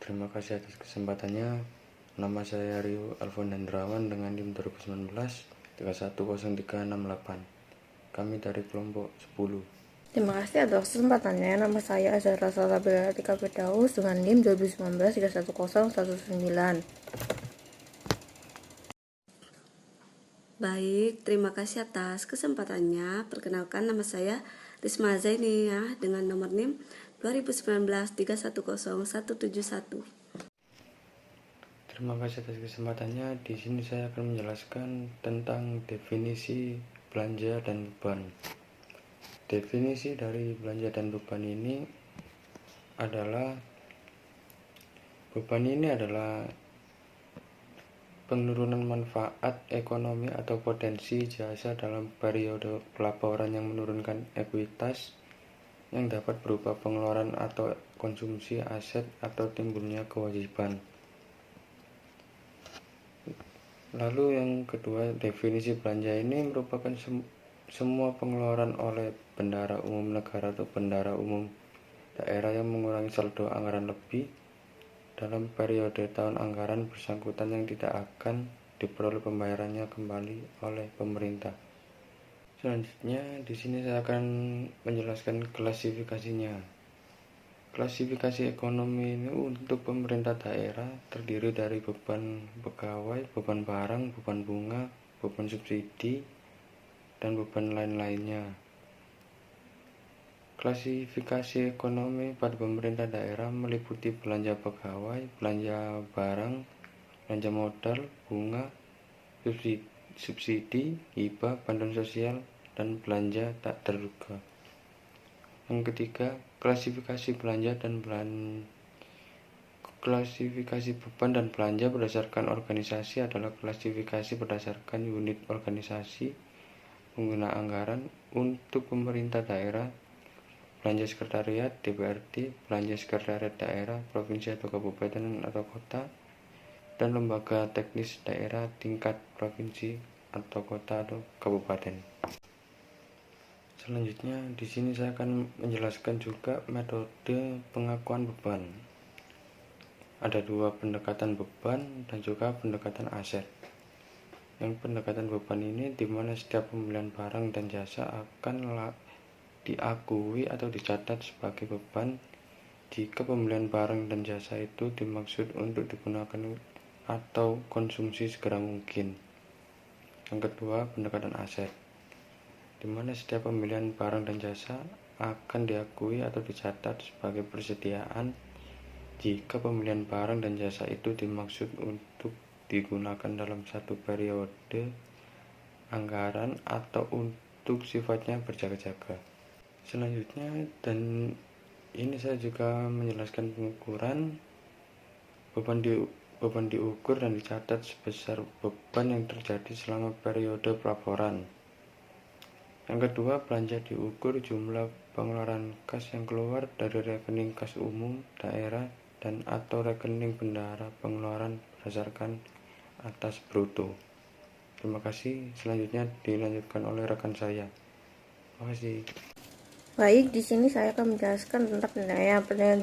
Terima kasih atas kesempatannya. Nama saya Rio Alfon Hendrawan dengan NIM 2019 310368. Kami dari kelompok 10. Terima kasih atas kesempatannya. Nama saya Azhara Salsabila Tika Firdaus dengan NIM 2019 310119. Baik, terima kasih atas kesempatannya. Perkenalkan, nama saya Risma Zainia dengan nomor NIM 2019 310171. Terima kasih atas kesempatannya. Di sini saya akan menjelaskan tentang definisi belanja dan beban. Definisi dari belanja dan beban ini adalah penurunan manfaat ekonomi atau potensi jasa dalam periode pelaporan yang menurunkan ekuitas yang dapat berupa pengeluaran atau konsumsi aset atau timbulnya kewajiban. Lalu yang kedua, definisi belanja ini merupakan semua pengeluaran oleh bendahara umum negara atau bendahara umum daerah yang mengurangi saldo anggaran lebih dalam periode tahun anggaran bersangkutan yang tidak akan diperoleh pembayarannya kembali oleh pemerintah. Selanjutnya di sini saya akan menjelaskan klasifikasinya. Klasifikasi ekonomi ini untuk pemerintah daerah terdiri dari beban pegawai, beban barang, beban bunga, beban subsidi, dan beban lain-lainnya. Klasifikasi ekonomi pada pemerintah daerah meliputi belanja pegawai, belanja barang, belanja modal, bunga, subsidi, hibah, bantuan sosial, dan belanja tak terduga. Yang ketiga, klasifikasi beban dan belanja berdasarkan organisasi adalah klasifikasi berdasarkan unit organisasi pengguna anggaran untuk pemerintah daerah, belanja sekretariat DPRD, belanja sekretariat daerah, provinsi atau kabupaten atau kota, dan lembaga teknis daerah tingkat provinsi atau kota atau kabupaten. Selanjutnya di sini saya akan menjelaskan juga metode pengakuan beban. Ada dua pendekatan beban dan juga pendekatan aset. Yang pendekatan beban ini di mana setiap pembelian barang dan jasa akan diakui atau dicatat sebagai beban jika pembelian barang dan jasa itu dimaksud untuk digunakan atau konsumsi segera mungkin. Yang kedua, pendekatan aset, di mana setiap pembelian barang dan jasa akan diakui atau dicatat sebagai persediaan jika pembelian barang dan jasa itu dimaksud untuk digunakan dalam satu periode anggaran atau untuk sifatnya berjaga-jaga. Selanjutnya, dan ini saya juga menjelaskan pengukuran beban diukur dan dicatat sebesar beban yang terjadi selama periode pelaporan. Yang kedua, belanja diukur jumlah pengeluaran kas yang keluar dari rekening kas umum daerah dan atau rekening bendahara pengeluaran berdasarkan atas bruto. Terima kasih. Selanjutnya dilanjutkan oleh rekan saya. Terima kasih. Baik, di sini saya akan menjelaskan tentang penilaian. Penilaian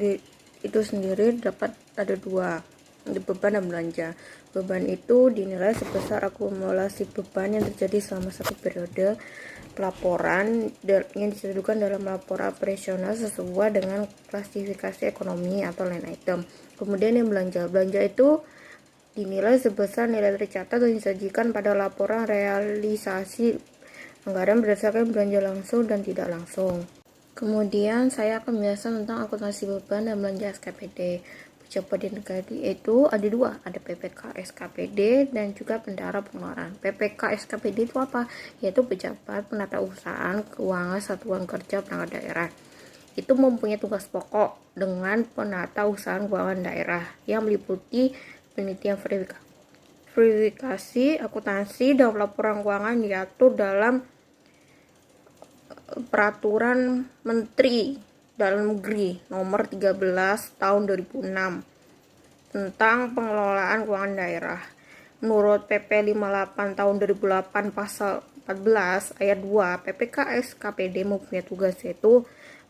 itu sendiri dapat ada dua, beban dan belanja. Beban itu dinilai sebesar akumulasi beban yang terjadi selama satu periode pelaporan yang disebutkan dalam laporan operasional sesuai dengan klasifikasi ekonomi atau line item. Kemudian yang belanja itu dinilai sebesar nilai tercatat yang disajikan pada laporan realisasi anggaran berdasarkan belanja langsung dan tidak langsung. Kemudian saya akan menjelaskan tentang akuntansi beban dan belanja SKPD. Pejabat di negara itu ada dua, ada PPK SKPD dan juga bendahara pengeluaran. PPK SKPD itu apa? Yaitu pejabat penata usahaan keuangan satuan kerja perangkat daerah. Itu mempunyai tugas pokok dengan penata usahaan keuangan daerah yang meliputi penelitian verifikasi akuntansi dan laporan keuangan diatur dalam Peraturan Menteri Dalam Negeri Nomor 13 Tahun 2006 tentang pengelolaan keuangan daerah. Menurut PP 58 Tahun 2008 Pasal 14 Ayat 2, PPK SKPD mempunyai tugas yaitu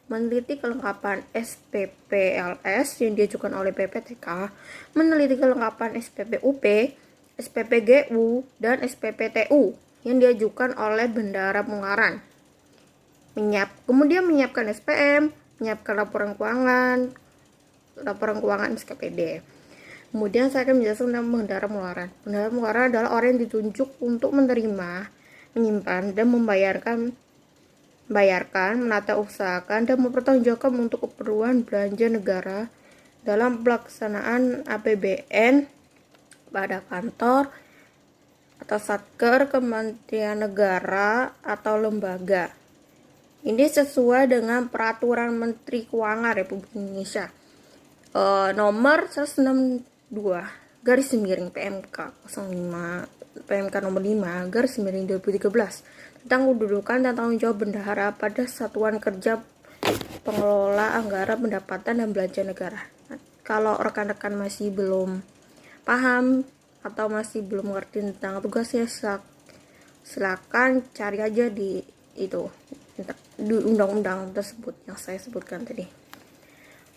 meneliti kelengkapan SPPLS yang diajukan oleh PPTK, meneliti kelengkapan SPPUP, SPPGU, dan SPPTU yang diajukan oleh Bendahara Pengeluaran. Kemudian menyiapkan SPM, menyiapkan laporan keuangan SKPD. Kemudian saya akan menjelaskan tentang Bendahara Pengeluaran. Bendahara Pengeluaran adalah orang yang ditunjuk untuk menerima, menyimpan, dan membayarkan, menata usahakan, dan mempertanggungjawabkan untuk keperluan belanja negara dalam pelaksanaan APBN pada kantor atau satker, kementerian negara, atau lembaga. Ini sesuai dengan Peraturan Menteri Keuangan Republik Indonesia nomor 162 garis miring PMK 05 nomor 5 garis miring 2013 tentang kedudukan dan tanggung jawab bendahara pada satuan kerja pengelola anggaran pendapatan dan belanja negara. Kalau rekan-rekan masih belum paham atau masih belum mengerti tentang tugasnya, silakan cari aja di undang-undang tersebut yang saya sebutkan tadi.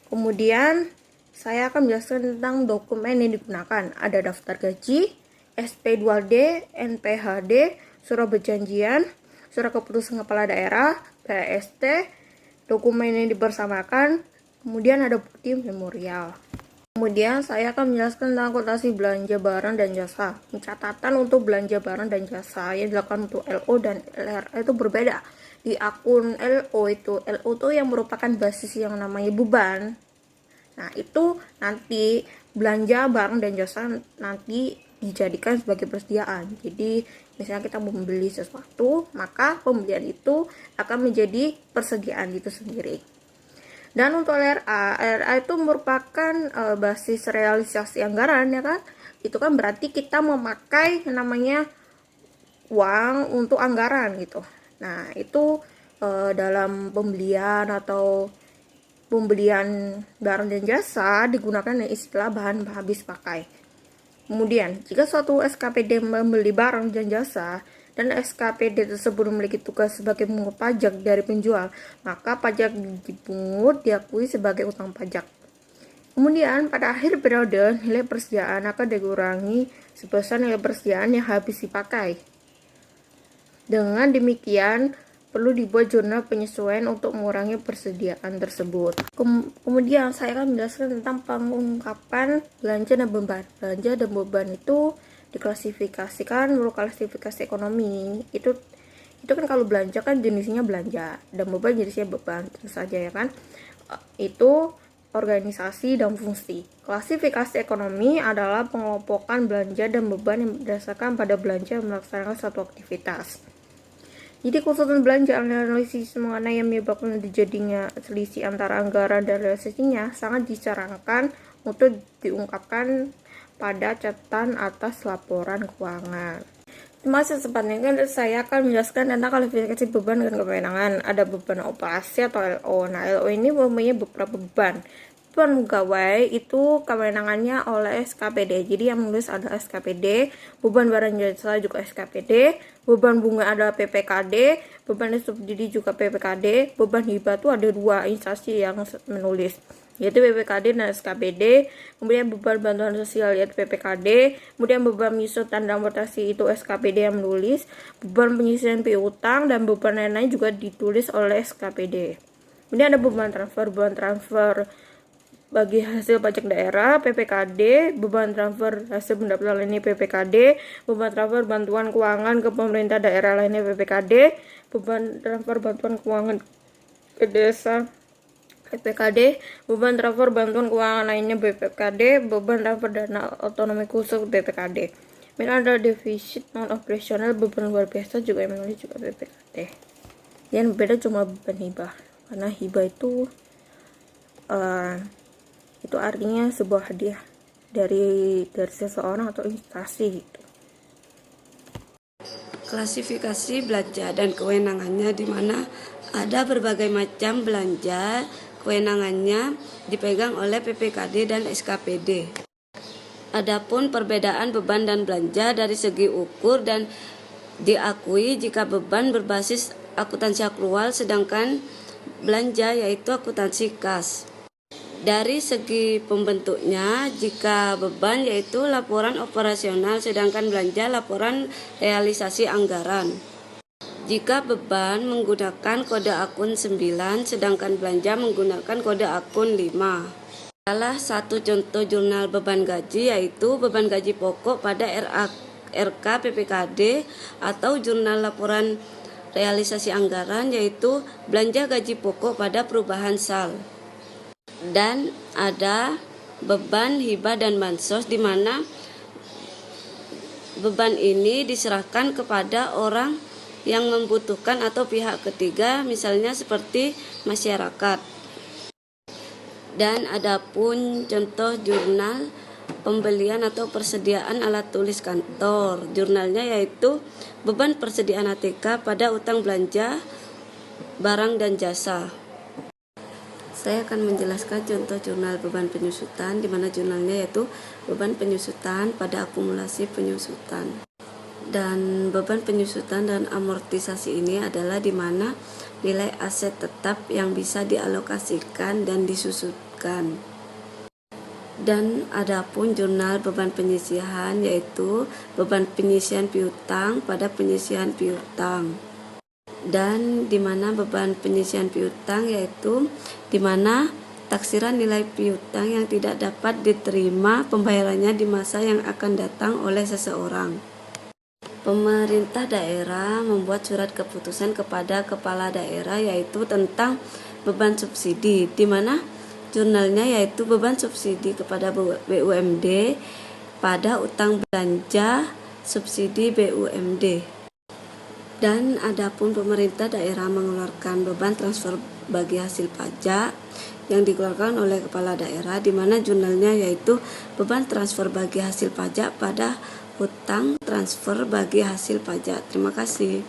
Kemudian saya akan menjelaskan tentang dokumen yang digunakan. Ada daftar gaji, SP2D, NPHD, surat berjanjian, surat keputusan kepala daerah, PST, dokumen yang dipersamakan, kemudian ada bukti memorial. Kemudian saya akan menjelaskan tentang akuntansi belanja barang dan jasa. Pencatatan untuk belanja barang dan jasa yang dilakukan untuk LO dan LRA itu berbeda. Di akun LO itu yang merupakan basis yang namanya beban. Nah, itu nanti belanja barang dan jasa nanti dijadikan sebagai persediaan. Jadi, misalnya kita membeli sesuatu, maka pembelian itu akan menjadi persediaan itu sendiri. Dan untuk LRA itu merupakan basis realisasi anggaran, ya kan? Itu kan berarti kita memakai namanya uang untuk anggaran gitu. Nah, itu dalam pembelian barang dan jasa digunakan istilah bahan habis pakai. Kemudian, jika suatu SKPD membeli barang dan jasa dan SKPD tersebut memiliki tugas sebagai pemungut pajak dari penjual, maka pajak dipungut diakui sebagai utang pajak. Kemudian, pada akhir periode, nilai persediaan akan dikurangi sebesar nilai persediaan yang habis dipakai. Dengan demikian, perlu dibuat jurnal penyesuaian untuk mengurangi persediaan tersebut. Kemudian saya akan menjelaskan tentang pengungkapan belanja dan beban. Belanja dan beban itu diklasifikasikan menurut klasifikasi ekonomi. Itu kan kalau belanja kan jenisnya belanja dan beban jenisnya beban, tentu saja ya kan. Itu organisasi dan fungsi. Klasifikasi ekonomi adalah pengelompokan belanja dan beban yang berdasarkan pada belanja yang melaksanakan satu aktivitas. Jadi konsultan belanja analisis mengenai yang menyebabkan terjadinya selisih antara anggaran dan realisasinya sangat disarankan untuk diungkapkan pada catatan atas laporan keuangan. Masih sempatnya kan saya akan menjelaskan tentang klasifikasi beban dan kewenangan. Ada beban operasi atau LO. Nah, LO ini mempunyai beberapa beban. Beban pegawai itu kewenangannya oleh SKPD. Jadi yang menulis adalah SKPD, beban barang jasa juga SKPD, beban bunga adalah PPKD, beban subsidi juga PPKD, beban hibah itu ada dua instansi yang menulis, yaitu PPKD dan SKPD. Kemudian beban bantuan sosial yaitu PPKD, kemudian beban menyusun tanda amortisasi itu SKPD yang menulis, beban penyisiran piutang dan beban lain-lain juga ditulis oleh SKPD. Kemudian ada beban transfer bagi hasil pajak daerah PPKD, beban transfer hasil pendapatan lainnya PPKD, beban transfer bantuan keuangan ke pemerintah daerah lainnya PPKD, beban transfer bantuan keuangan ke desa PPKD, beban transfer bantuan keuangan lainnya BPKD, beban transfer dana otonomi khusus BPKD. Kemudian ada defisit non operasional, beban luar biasa juga yang menulis juga BPKD. Yang berbeda cuma beban hibah, karena hibah itu artinya sebuah hadiah dari seseorang atau instansi gitu. Klasifikasi belanja dan kewenangannya, di mana ada berbagai macam belanja, kewenangannya dipegang oleh PPKD dan SKPD. Adapun perbedaan beban dan belanja dari segi ukur dan diakui jika beban berbasis akuntansi akrual, sedangkan belanja yaitu akuntansi kas. Dari segi pembentuknya, jika beban yaitu laporan operasional, sedangkan belanja laporan realisasi anggaran. Jika beban menggunakan kode akun 9, sedangkan belanja menggunakan kode akun 5. Salah satu contoh jurnal beban gaji yaitu beban gaji pokok pada RK PPKD atau jurnal laporan realisasi anggaran yaitu belanja gaji pokok pada perubahan SAL. Dan ada beban hibah dan bansos di mana beban ini diserahkan kepada orang yang membutuhkan atau pihak ketiga, misalnya seperti masyarakat. Dan adapun contoh jurnal pembelian atau persediaan alat tulis kantor. Jurnalnya yaitu beban persediaan ATK pada utang belanja barang dan jasa. Saya akan menjelaskan contoh jurnal beban penyusutan, di mana jurnalnya yaitu beban penyusutan pada akumulasi penyusutan. Dan beban penyusutan dan amortisasi ini adalah di mana nilai aset tetap yang bisa dialokasikan dan disusutkan. Dan adapun jurnal beban penyisihan yaitu beban penyisihan piutang pada penyisihan piutang. Dan di mana beban penyisihan piutang yaitu di mana taksiran nilai piutang yang tidak dapat diterima pembayarannya di masa yang akan datang oleh seseorang. Pemerintah daerah membuat surat keputusan kepada kepala daerah yaitu tentang beban subsidi, di mana jurnalnya yaitu beban subsidi kepada BUMD pada utang belanja subsidi BUMD. Dan adapun pemerintah daerah mengeluarkan beban transfer bagi hasil pajak yang dikeluarkan oleh kepala daerah, di mana jurnalnya yaitu beban transfer bagi hasil pajak pada hutang transfer bagi hasil pajak. Terima kasih.